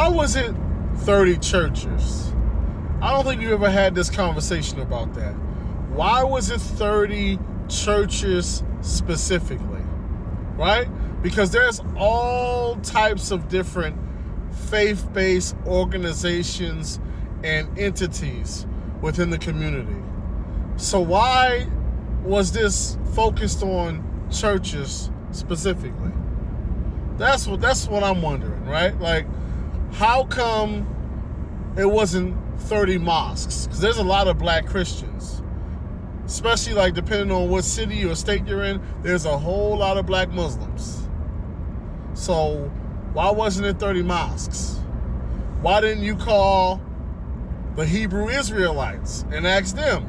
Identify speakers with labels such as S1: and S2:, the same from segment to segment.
S1: why was it 30 churches? I don't think you ever had this conversation about that. Why was it 30 churches specifically, right? Because there's all types of different faith-based organizations and entities within the community. So why was this focused on churches specifically? That's what I'm wondering, right? Like, how come it wasn't 30 mosques? Because there's a lot of black Christians, especially like depending on what city or state you're in, there's a whole lot of black Muslims. So why wasn't it 30 mosques? Why didn't you call the Hebrew Israelites and ask them?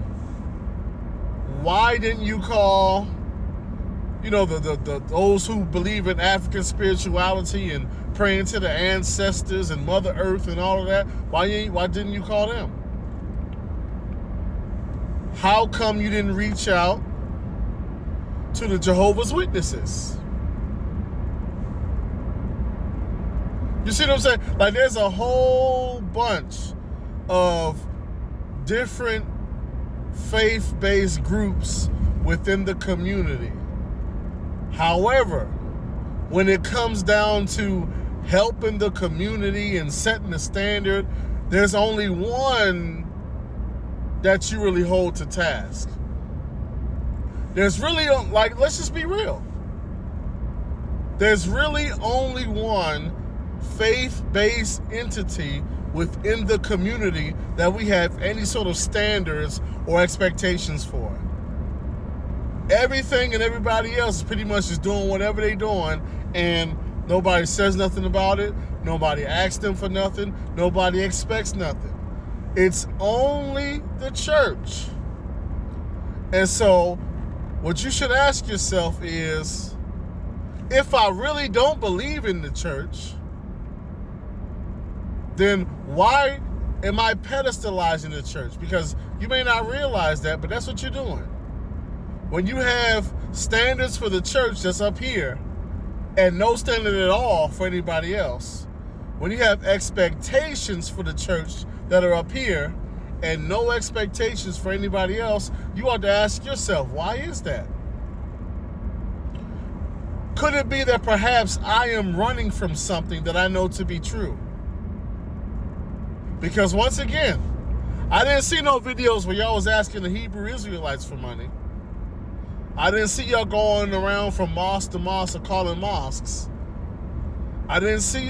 S1: Why didn't you call, the those who believe in African spirituality and praying to the ancestors and Mother Earth and all of that? Why didn't you call them? How come you didn't reach out to the Jehovah's Witnesses? You see what I'm saying? Like, there's a whole bunch of different faith-based groups within the community. However, when it comes down to helping the community and setting the standard, there's only one that you really hold to task. There's really, let's just be real. There's really only one faith-based entity within the community that we have any sort of standards or expectations for. Everything and everybody else is pretty much just doing whatever they're doing, and nobody says nothing about it. Nobody asks them for nothing. Nobody expects nothing. It's only the church. And so what you should ask yourself is, if I really don't believe in the church, then why am I pedestalizing the church? Because you may not realize that, but that's what you're doing. When you have standards for the church that's up here and no standard at all for anybody else, when you have expectations for the church that are up here and no expectations for anybody else, you ought to ask yourself, why is that? Could it be that perhaps I am running from something that I know to be true? Because once again, I didn't see no videos where y'all was asking the Hebrew Israelites for money. I didn't see y'all going around from mosque to mosque or calling mosques. I didn't see